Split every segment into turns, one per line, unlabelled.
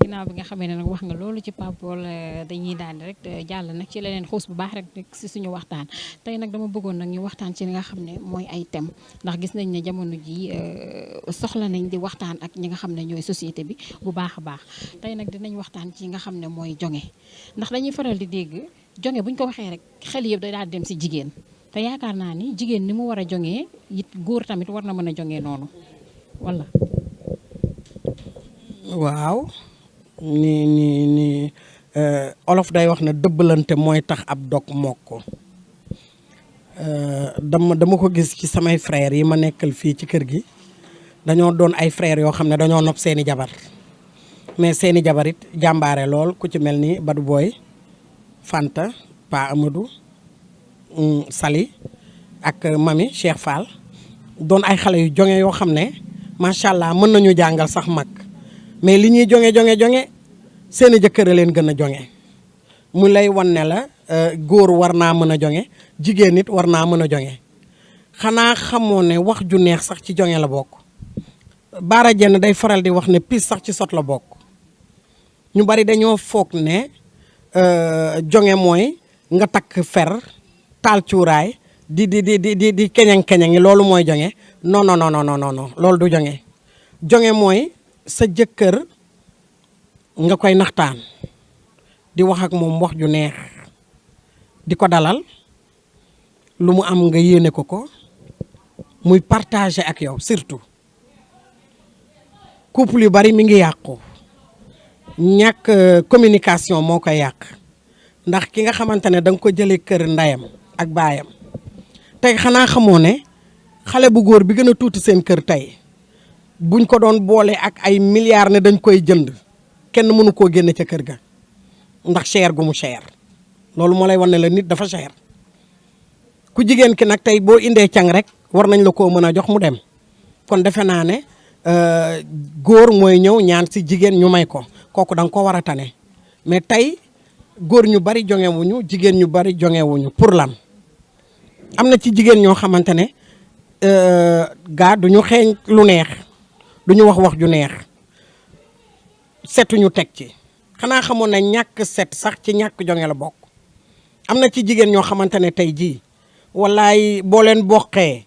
ginnaaw bi nga xamee ne nag wax nga loolu ci Pape Paul dañuy daal rek jàll nag ci leneen xuus bu baax rek si suñu waxtaan tey nag dama bëggoon nag ñu waxtaan ci li nga xam ne mooy ay thème ndax gis nañ ne jamono ji soxla nañ di waxtaan ak ñi nga xam ne ñooy société bi bu baax a baax tey nag dinañ waxtaan ci nga xam ne mooy jonge ndax dañuy faral di dégg jonge buñ ko waxee rek xel yëpp day daal dem si jigéen te yaakaar naa ni jigéen ni mu war a jongee it góor tamit war na mën a jongee noonu wala.
waaw ni olof day wax ne dëbbalante mooy tax ab dog mokk dama ko gis ci samay frères yi ma nekkal fii ci kër gi dañoo doon ay frères yoo xam ne dañoo nopp seeni jabar mais seeni jabar it jàmbaare lool ku ci mel ni Badou Boy Fanta Pa Amadou Sali ak Mami Cheikh Fall doon ay xale yu jonge yoo xam ne macha allah mën nañu jàngal sax mag mais li ñuy jonge seeni jëkkër a leen gën a jonge mu lay wan ne la góor war naa mën a jonge jigéen nit war naa mën a jonge xanaa xamoo ne wax ju neex sax ci jonge la bokk Baara Jenn day faral di wax ne pis sax ci sot la bokk ñu bari dañoo foog ne jonge mooy nga takk fer taal cuuraay di keñang-keñangi loolu mooy jonge non loolu du jonge mooy sa jëkkër nga koy naxtaan di wax ak moom wax ju neex di ko dalal lu mu am nga yéene ko muy partager ak yow surtout couple yu bari mi ngi yàqu ñàkk communication moo koy yàq ndax ki nga xamante ne da nga ko jëlee kër ndeyam ak baayam tey xanaa xamoo ne xale bu góor bi gën a tuuti seen kër tey buñ ko doon boole ak ay milliards ne dañ koy jënd kenn mënu koo génne ca kër ga ndax cher gu mu cher loolu moo lay wan ne la nit dafa cher ku jigéen ki nag tey boo indee càng rek war nañ la koo mën a jox mu dem kon defe naa ne góor mooy ñëw ñaan si jigéen ñu may ko kooku da nga ko war a tane mais tey góor ñu bari jongewuñu jigéen ñu bari jongewuñu pour lan am na ci jigéen ñoo xamante ne gaa duñu xeeñ lu neex duñu wax ju neex setuñu teg ci xanaa xamoon na ñàkk set sax ci ñàkk jonge la bokk am na ci jigéen ñoo xamante ne tey jii wallaay boo leen boqee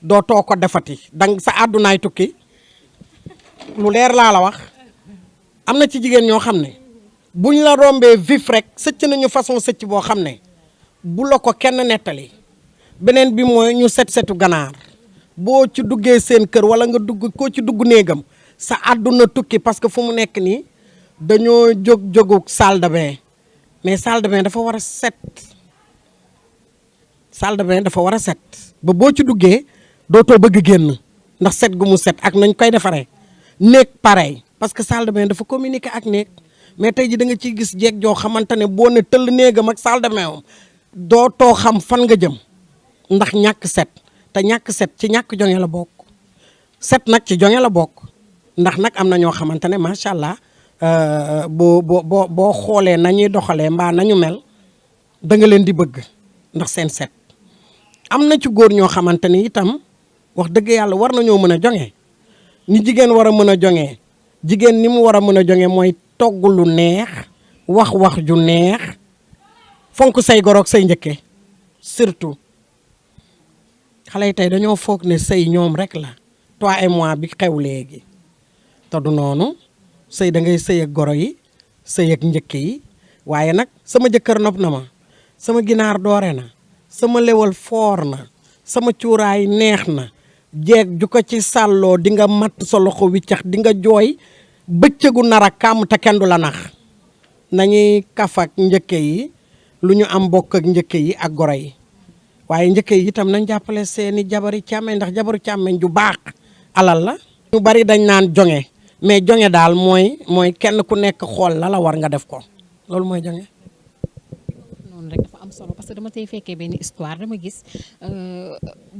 doo too ko defati dang sa àddunaay tukki lu leer laa la wax am na ci jigéen ñoo xam ne buñ la rombee vif rek sëcc nañu façon sëcc boo xam ne bu la ko kenn nettali beneen bi mooy ñu setu ganaar boo ci duggee seen kër wala nga dugg koo ci dugg néegam sa àdduna tukki parce que fu mu nekk nii dañoo jógu salle de bain mais salle de bain dafa war a set salle de bain dafa war a set ba boo ci duggee dootoo bëgg génn ndax set gu mu set ak nañ koy defaree néeg pareil parce que salle de bain dafa communiquer ak néeg mais tey ji da nga ciy gis jeeg joo xamante ne boo ne tëll néegam ak salle de bain am dootoo xam fan nga jëm ndax ñàkk set te ñàkk set ci ñàkk jonge la bokk set nag ci jonge la bokk ndax nag am na ñoo xamante ne macha allah boo xoolee nañuy doxalee mbaa nañu mel da nga leen di bëgg ndax seen set am na ci góor ñoo xamante ni itam wax dëgg yàlla war nañoo mën a jonge ni jigéen war a mën a jonge jigéen ni mu war a mën a jonge mooy togg lu neex wax ju neex fonk say goroog say njëkke surtout xale yi tey dañoo foog ne sëy ñoom rek la toi et moi bi xew léegi te du noonu sëy da ngay sëy ak goro yi sëy ak njëkke yi waaye nag sama jëkkër nopp na ma sama ginaar doore na sama lewal foor na sama cuuraay neex na jeeg ju ko ci sàlloo di nga matt sa loxo wiccax di nga jooy bëccëgu nar a kàmm te kenn du la nax nañuy kaf ak njëkke yi lu ñu am bokk ak njëkke yi ak goro yi waaye njëkke yi itam nañ jàppale seeni jabari càmmeñ ndax jabaru càmmeñ ju baax alal la ñu bari dañ naan jonge mais jonge daal mooy kenn ku nekk xool la war nga def ko loolu mooy jonge
noonu rek dafa am solo parce que dama tey fekkee benn histoire dama gis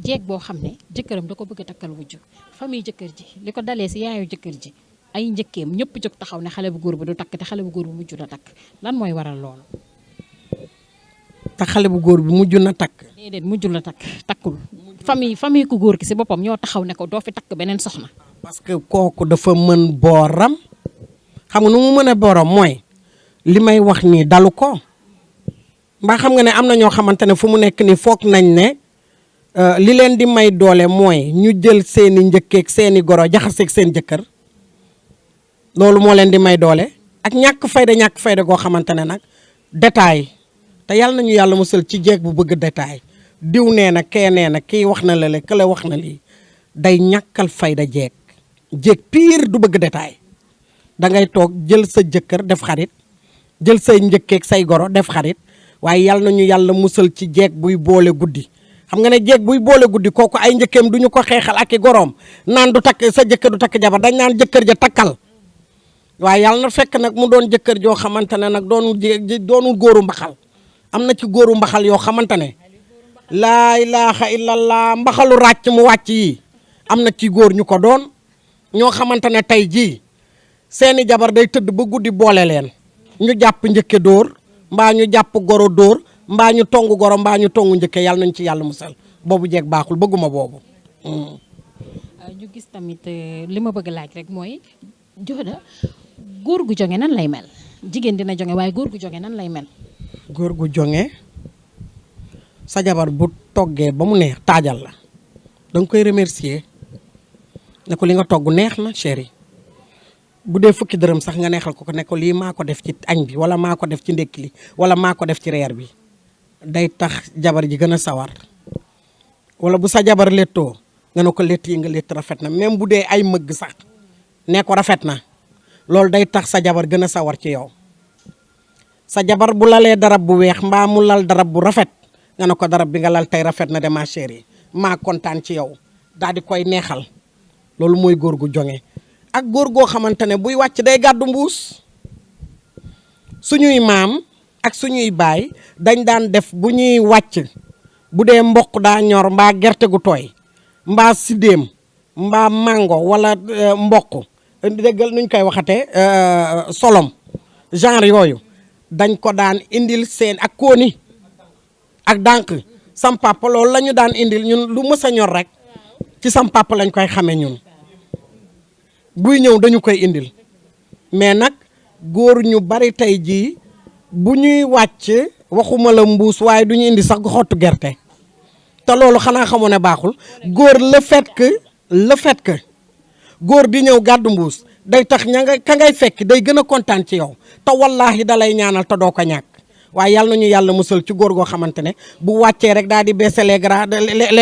jeeg boo xam ne jëkkëram da ko bëgg a takkal wujju famille jëkkër ji li ko dalee si yaayu jëkkër ji ay njëkkeem ñëpp jóg taxaw ne xale bu góor bi du takk te xale bu góor bi mujj na takk lan mooy waral loolu.
te xale bu góor bi mujj na takk.
déedéet mujj la takkul famille ku góor ki si boppam ñoo taxaw ne ko doo fi takk beneen soxna.
parce que kooku dafa mën booram xam nga nu mu mën a borom mooy li may wax nii dalu ko mbaa xam nga ne am na ñoo xamante ne fu mu nekk nii foog nañ ne li leen di may doole mooy ñu jël seeni njëkkeeg seeni goro jaxaseeg seen jëkkër loolu moo leen di may doole ak ñàkk fayda goo xamante ne nag détail te yàlla nañu yàlla musal ci jeeg bu bëgg détail diw nee na kee nee na kii wax na la kële wax na lii day ñàkkal fayda jeeg pire du bëgg détail da ngay toog jël sa jëkkër def xarit jël say njëkkeeg say goro def xarit waaye yàlla nañu yàlla musal ci jeeg buy boole guddi xam nga ne jeeg buy boole guddi kooku ay njëkkeem du ñu ko xeexal ak i goroom naan du takk sa jëkkër du takk jabar dañ naan jëkkër ja takkal waaye yàlla na fekk nag mu doon jëkkër joo xamante ne nag doonul góoru mbaxal am na ci góoru mbaxal yoo xamante ne laa ilaaha illallah mbaxalu ràcc mu wàcc yi am na ci góor ñu ko doon ñoo xamante ne tey jii seeni jabar day tëdd ba guddi boole leen ñu jàpp njëkke dóor mbaa ñu jàpp goro dóor mbaa ñu tongu goro mbaa ñu tongu njëkke yàlla nañ ci yàlla musal boobu jeeg baaxul bëgguma boobu.
ñu gis tamit li ma bëgg laaj rek mooy Joda góor gu jonge nan lay mel jigéen dina jonge waaye góor gu jonge nan lay mel.
góor gu jonge sa jabar bu toggee ba mu neex taajal la danga koy remercier ne ko li nga togg neex na chéri bu dee fukki dërëm sax nga neexal ko ne ko lii maa ko def ci añ bi wala maa ko def ci ndékki li wala maa ko def ci reer bi day tax jabar ji gën a sawar wala bu sa jabar léttoo nga ne ko létt yi nga létt rafet na même bu dee ay mëgg sax ne ko rafet na loolu day tax sa jabar gën a sawar ci yow sa jabar bu lalee darab bu weex mbaa mu lal darab bu rafet nga ne ko darab bi nga lal tey rafet na de ma chérie maa kontaan ci yow daal di koy neexal loolu mooy góor gu jonge ak góor goo xamante ne buy wàcc day gàddu mbuus suñuy maam ak suñuy baay dañ daan def bu ñuy wàcc bu dee mboq daa ñor mbaa gerte gu tooy mbaa sidéem mbaa mango wala mboq déggal nuñ koy waxatee solom genre yooyu dañ ko daan indil seen ak kooni ak dànq sam papa loolu la ñu daan indil ñun lu mës a ñor rek ci sam papa lañ koy xamee ñun buy ñëw dañu koy indil mais nag góor ñu bari tey jii bu ñuy wàcc waxuma la mbuus waaye du ñu indi sax xottu gerte te loolu xanaa xamoo ne baaxul góor le fait que góor di ñëw gàddu mbuus day tax ka ngay fekk day gën a kontaan ci yow te wallaahi dalay ñaanal te doo ko ñàkk waaye yàlla nañu yàlla musal ci góor goo xamante ne bu wàccee rek daal di baisser les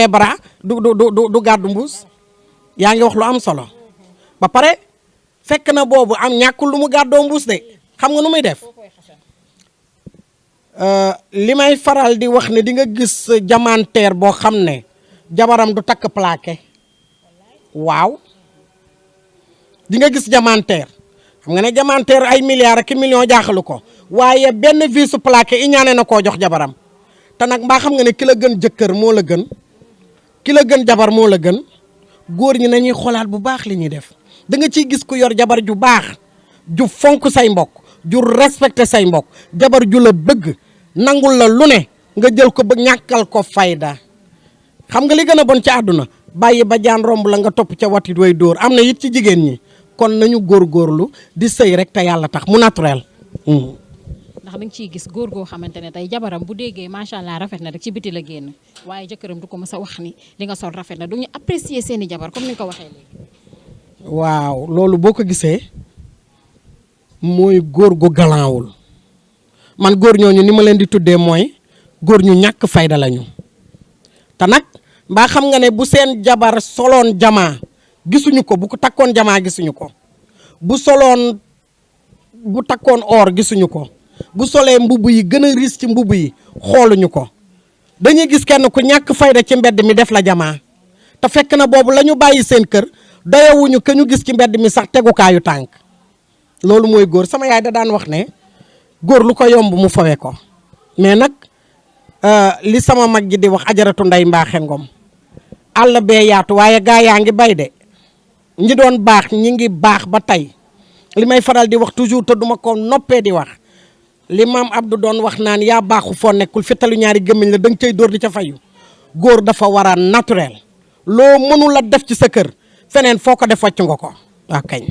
bras du gàddu mbuus yaa ngi wax lu am solo ba pare fekk na boobu am ñàkkul lu mu gàddoo mbuus de xam nga nu muy def li may faral di wax ne di nga gis jamanteer boo xam ne jabaram du takk plaqué waaw di nga gis jamanteer xam nga ne jamanteer ay milliards ak millions jaaxalu ko waaye benn visu plaqué i ñaane na koo jox jabaram te nag mbaa xam nga ne ki la gën jëkkër moo la gën ki la gën jabar moo la gën góor ñi nañuy xoolaat bu baax li ñuy def da nga ciy gis ku yor jabar ju baax ju fonk say mbokk ju respecté say mbokk jabar ju la bëgg nangul la lu ne nga jël ko ba ñàkkal ko fayda xam nga li gën a bon ci àdduna bàyyi ba jaan romb la nga topp ca watit way dóor am na it ci jigéen ñi kon nañu góorgóorlu di sëy rek te yàlla tax mu naturel.
ndax da nga ciy gis góor goo xamante ne tey jabaram bu déggee macha allah rafet na rek ci biti la génn waaye jëkkëram du ko mës a wax ni li nga sol rafet na du ñu apprécier seeni jabar comme ni nga ko waxee léegi.
waaw loolu boo ko gisee mooy góor gu galaawul man góor ñooñu ni ma leen di tuddee mooy góor ñu ñàkk fayda lañu te nag mbaa xam nga ne bu seen jabar soloon jamaa gisuñu ko bu ko takkoon jamaa gisuñu ko bu takkoon or gisuñu ko bu solee mbubb yi gën a riis ci mbubb yi xooluñu ko dañuy gis kenn ku ñàkk fayda ci mbedd mi def la jamaa te fekk na boobu la ñu bàyyi seen kër doyewuñu ke ñu gis ci mbedd mi sax tegukaayu tànk loolu mooy góor sama yaay da daan wax ne góor lu ko yomb mu fawe ko mais nag li sama mag ji di wax ajaratu nday mbaaxe ngom àll bee yaatu waaye gaa yaa ngi bay de ñi doon baax ñi ngi baax ba tey li may faral di wax toujours te duma ko noppee di wax li maam Abdou doon wax naan yaa baaxu foo nekkul fitalu ñaari gémmiñ la danga cay dóor di ca fayu góor dafa war a naturel loo mënul a def ci sa kër feneen foo ko def wàcc nga ko waaw kañ